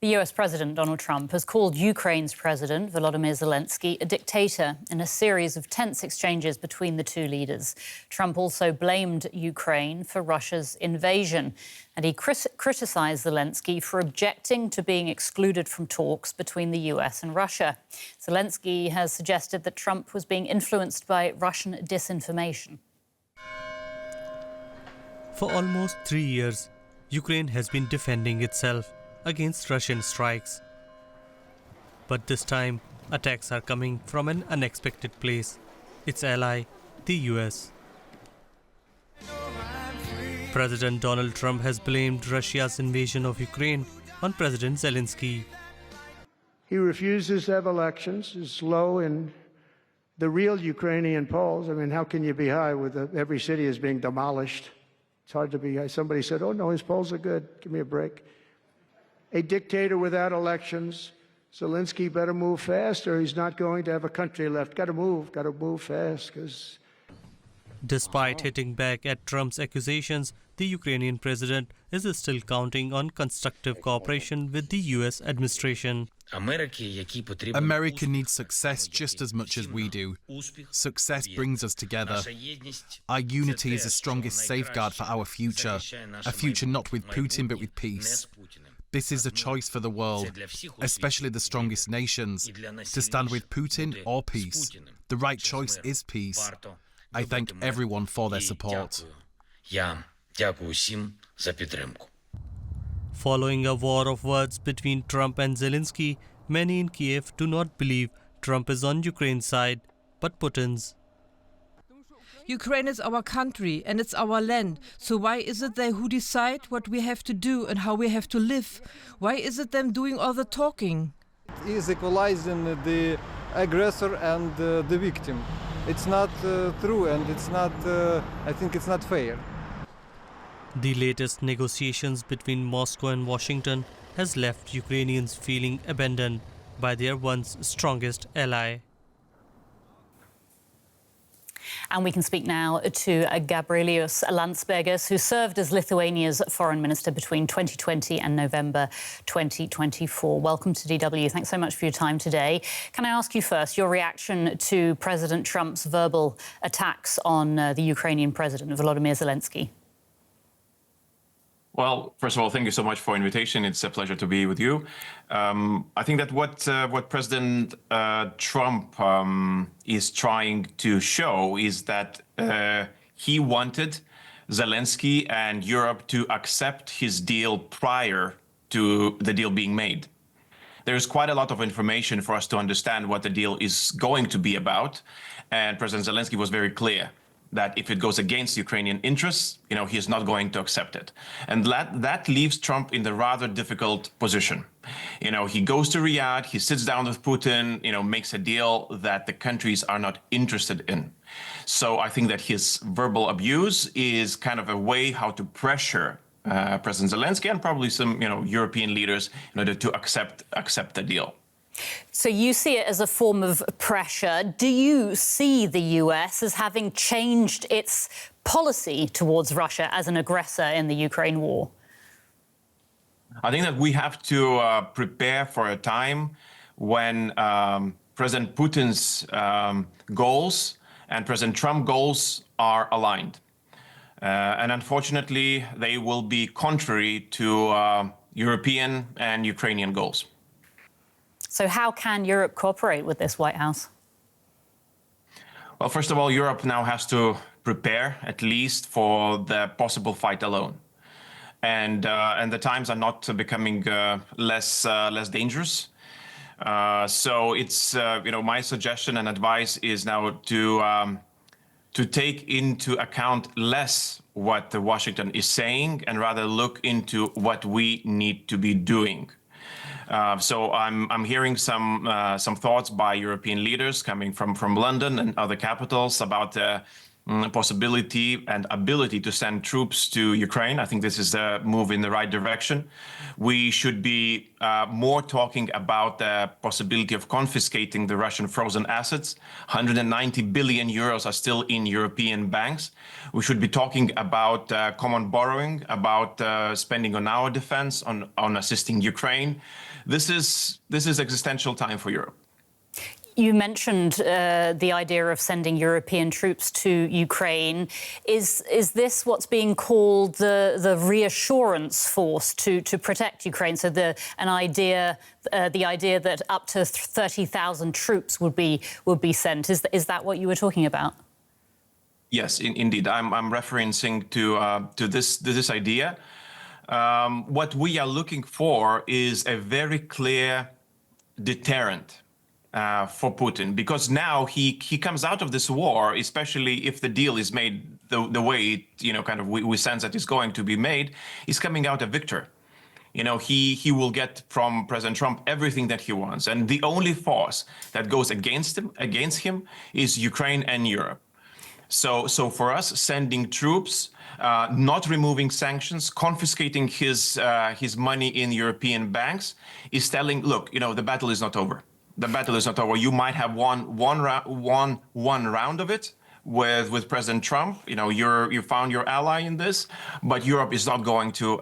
The US President Donald Trump has called Ukraine's President Volodymyr Zelenskyy a dictator in a series of tense exchanges between the two leaders. Trump also blamed Ukraine for Russia's invasion, and he criticised Zelenskyy for objecting to being excluded from talks between the US and Russia. Zelenskyy has suggested that Trump was being influenced by Russian disinformation. For almost 3 years, Ukraine has been defending itself against Russian strikes. But this time, attacks are coming from an unexpected place, its ally, the US. President Donald Trump has blamed Russia's invasion of Ukraine on President Zelenskyy. He refuses to have elections, is low in the real Ukrainian polls. I mean, how can you be high with every city is being demolished? It's hard to be high. Somebody said, oh, no, his polls are good. Give me a break. A dictator without elections. Zelenskyy better move fast or he's not going to have a country left. Got to move fast. Because. Despite hitting back at Trump's accusations, the Ukrainian president is still counting on constructive cooperation with the US administration. America needs success just as much as we do. Success brings us together. Our unity is the strongest safeguard for our future. A future not with Putin but with peace. This is a choice for the world, especially the strongest nations, to stand with Putin or peace. The right choice is peace. I thank everyone for their support. Following a war of words between Trump and Zelenskyy, many in Kiev do not believe Trump is on Ukraine's side, but Putin's. Ukraine is our country and it's our land. So why is it they who decide what we have to do and how we have to live? Why is it them doing all the talking? It is equalizing the aggressor and the victim. It's not true and it's not, I think it's not fair. The latest negotiations between Moscow and Washington has left Ukrainians feeling abandoned by their once strongest ally. And we can speak now to Gabrelius Landsbergis, who served as Lithuania's foreign minister between 2020 and November 2024. Welcome to DW. Thanks so much for your time today. Can I ask you first your reaction to President Trump's verbal attacks on the Ukrainian president, Volodymyr Zelenskyy? Well, first of all, thank you so much for the invitation. It's a pleasure to be with you. I think that what President Trump is trying to show is that he wanted Zelenskyy and Europe to accept his deal prior to the deal being made. There is quite a lot of information for us to understand what the deal is going to be about, and President Zelenskyy was very clear that if it goes against Ukrainian interests, he's not going to accept it. And that leaves Trump in the rather difficult position. He goes to Riyadh, he sits down with Putin, makes a deal that the countries are not interested in. So I think that his verbal abuse is kind of a way how to pressure President Zelenskyy and probably some, European leaders in order to accept the deal. So you see it as a form of pressure. Do you see the US as having changed its policy towards Russia as an aggressor in the Ukraine war? I think that we have to prepare for a time when President Putin's goals and President Trump's goals are aligned. And unfortunately, they will be contrary to European and Ukrainian goals. So how can Europe cooperate with this White House? Well, first of all, Europe now has to prepare at least for the possible fight alone. And the times are not becoming less dangerous. So it's, my suggestion and advice is now to take into account less what Washington is saying and rather look into what we need to be doing. So I'm hearing some thoughts by European leaders coming from London and other capitals about possibility and ability to send troops to Ukraine. I think this is a move in the right direction. We should be more talking about the possibility of confiscating the Russian frozen assets. 190 billion euros are still in European banks. We should be talking about common borrowing, about spending on our defense, on assisting Ukraine. This is existential time for Europe. You mentioned the idea of sending European troops to Ukraine. Is this what's being called the reassurance force to protect Ukraine? So the idea that up to 30,000 troops would be sent. Is that what you were talking about? Yes, indeed. I'm referencing to this idea. What we are looking for is a very clear deterrent for Putin, because now he comes out of this war, especially if the deal is made the way we sense that it's going to be made, he's coming out a victor. He will get from President Trump everything that he wants, and the only force that goes against him is Ukraine and Europe. So for us, sending troops, not removing sanctions, confiscating his money in European banks, is telling, look, the battle is not over. The battle is not over. You might have won one round of it with President Trump. You found your ally in this, but Europe is not going to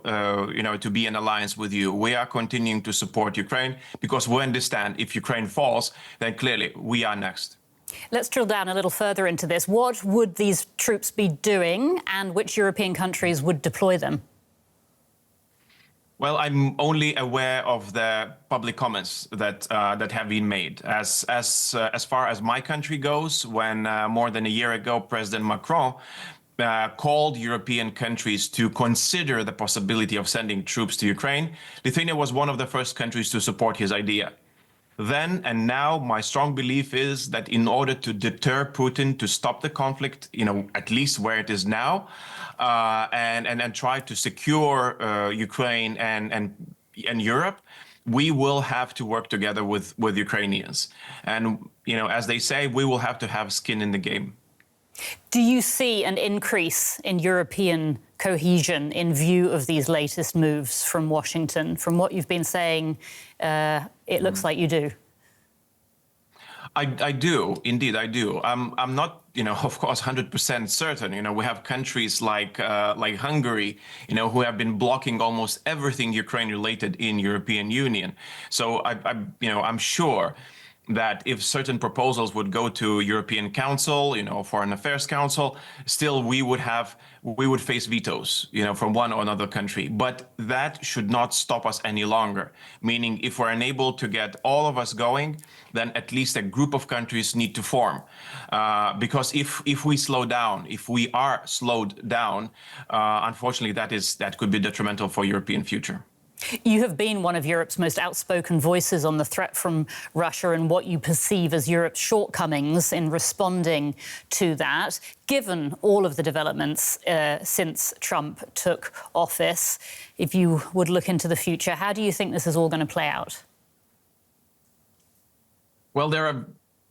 to be in alliance with you. We are continuing to support Ukraine because we understand if Ukraine falls, then clearly we are next. Let's drill down a little further into this. What would these troops be doing, and which European countries would deploy them? Well, I'm only aware of the public comments that have been made. As far as my country goes, when more than a year ago, President Macron called European countries to consider the possibility of sending troops to Ukraine, Lithuania was one of the first countries to support his idea. Then and now, my strong belief is that in order to deter Putin, to stop the conflict, at least where it is now, and try to secure Ukraine and Europe, we will have to work together with Ukrainians. And, as they say, we will have to have skin in the game. Do you see an increase in European cohesion in view of these latest moves from Washington? From what you've been saying, it looks like you do. I do, indeed, I do. I'm not, of course, 100% certain. We have countries like Hungary, who have been blocking almost everything Ukraine-related in European Union. So I'm sure that if certain proposals would go to European Council, Foreign Affairs Council, still we would face vetoes, from one or another country. But that should not stop us any longer. Meaning, if we're unable to get all of us going, then at least a group of countries need to form. Because if we slow down, if we are slowed down, unfortunately, that could be detrimental for European future. You have been one of Europe's most outspoken voices on the threat from Russia and what you perceive as Europe's shortcomings in responding to that. Given all of the developments since Trump took office, if you would look into the future, how do you think this is all going to play out? Well, there are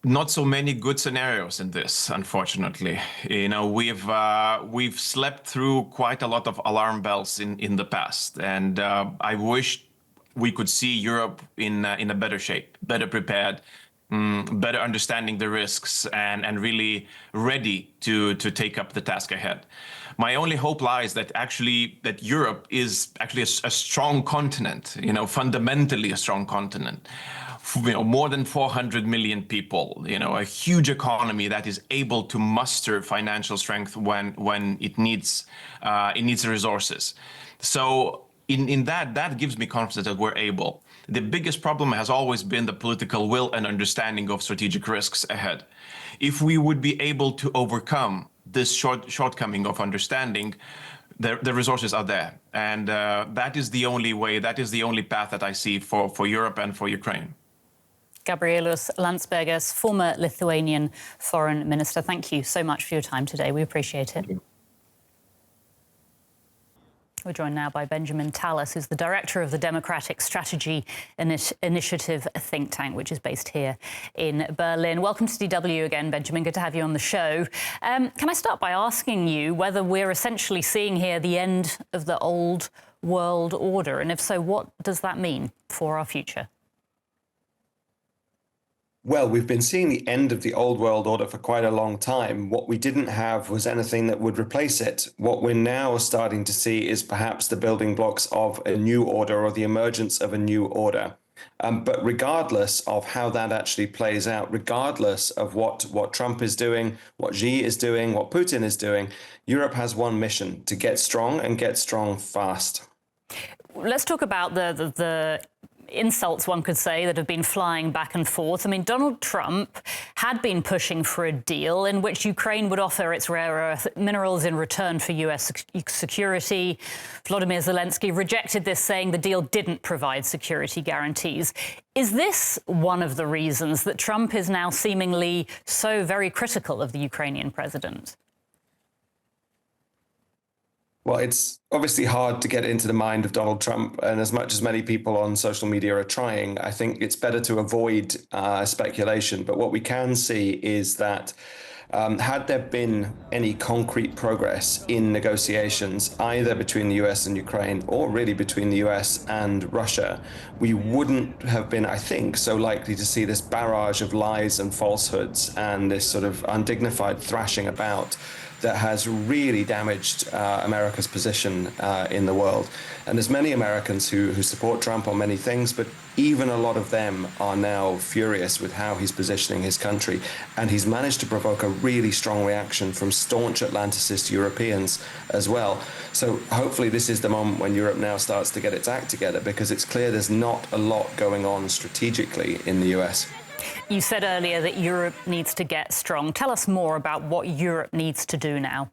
not so many good scenarios in this, unfortunately. We've slept through quite a lot of alarm bells in the past, and I wish we could see Europe in a better shape, better prepared, better understanding the risks, and really ready to take up the task ahead. My only hope lies that Europe is actually a strong continent, fundamentally a strong continent. More than 400 million people, a huge economy that is able to muster financial strength when it needs the resources. So in that gives me confidence that we're able. The biggest problem has always been the political will and understanding of strategic risks ahead. If we would be able to overcome this shortcoming of understanding, the resources are there. And that is the only way, that is the only path that I see for Europe and for Ukraine. Gabrelius Landsbergis, former Lithuanian foreign minister, thank you so much for your time today. We appreciate it. We're joined now by Benjamin Tallis, who's the director of the Democratic Strategy Initiative think tank, which is based here in Berlin. Welcome to DW again, Benjamin. Good to have you on the show. Can I start by asking you whether we're essentially seeing here the end of the old world order? And if so, what does that mean for our future? Well, we've been seeing the end of the old world order for quite a long time. What we didn't have was anything that would replace it. What we're now starting to see is perhaps the building blocks of a new order or the emergence of a new order. But regardless of how that actually plays out, regardless of what Trump is doing, what Xi is doing, what Putin is doing, Europe has one mission: to get strong and get strong fast. Let's talk about the insults, one could say, that have been flying back and forth. I mean, Donald Trump had been pushing for a deal in which Ukraine would offer its rare earth minerals in return for US security. Volodymyr Zelenskyy rejected this, saying the deal didn't provide security guarantees. Is this one of the reasons that Trump is now seemingly so very critical of the Ukrainian president? Well, it's obviously hard to get into the mind of Donald Trump, and as much as many people on social media are trying, I think it's better to avoid speculation. But what we can see is that had there been any concrete progress in negotiations, either between the US and Ukraine or really between the US and Russia, we wouldn't have been, I think, so likely to see this barrage of lies and falsehoods and this sort of undignified thrashing about that has really damaged America's position in the world. And there's many Americans who support Trump on many things, but even a lot of them are now furious with how he's positioning his country. And he's managed to provoke a really strong reaction from staunch Atlanticist Europeans as well. So hopefully this is the moment when Europe now starts to get its act together, because it's clear there's not a lot going on strategically in the US. You said earlier that Europe needs to get strong. Tell us more about what Europe needs to do now.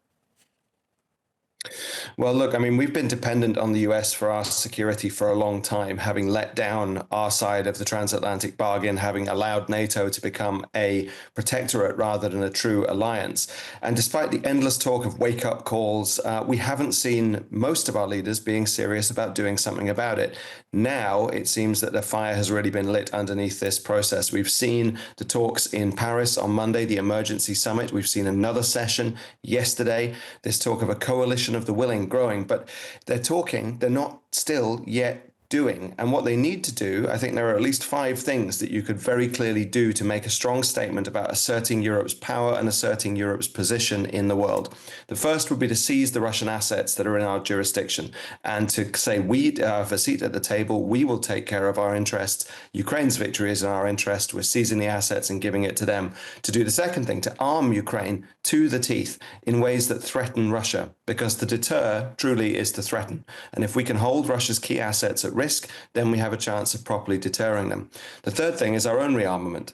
Well, look, I mean, we've been dependent on the US for our security for a long time, having let down our side of the transatlantic bargain, having allowed NATO to become a protectorate rather than a true alliance. And despite the endless talk of wake-up calls, we haven't seen most of our leaders being serious about doing something about it. Now, it seems that the fire has really been lit underneath this process. We've seen the talks in Paris on Monday, the emergency summit. We've seen another session yesterday, this talk of a coalition of the willing growing, but they're talking, they're not still yet doing. And what they need to do, I think there are at least 5 things that you could very clearly do to make a strong statement about asserting Europe's power and asserting Europe's position in the world. The first would be to seize the Russian assets that are in our jurisdiction and to say we have a seat at the table, we will take care of our interests. Ukraine's victory is in our interest. We're seizing the assets and giving it to them. To do the second thing, to arm Ukraine to the teeth in ways that threaten Russia, because the deter truly is to threaten. And if we can hold Russia's key assets at risk, then we have a chance of properly deterring them. The third thing is our own rearmament,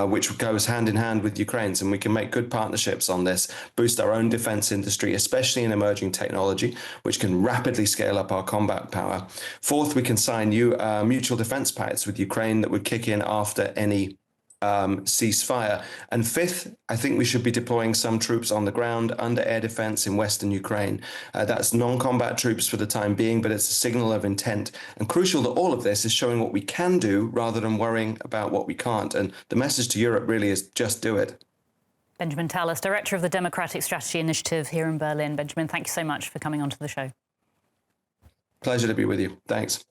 which goes hand in hand with Ukraine's, and we can make good partnerships on this, boost our own defense industry, especially in emerging technology, which can rapidly scale up our combat power. Fourth, we can sign new mutual defense pacts with Ukraine that would kick in after any ceasefire. And fifth, I think we should be deploying some troops on the ground under air defense in Western Ukraine. That's non-combat troops for the time being, but it's a signal of intent. And crucial that all of this is showing what we can do rather than worrying about what we can't. And the message to Europe really is just do it. Benjamin Tallis, director of the Democratic Strategy Initiative here in Berlin. Benjamin, thank you so much for coming onto the show. Pleasure to be with you. Thanks.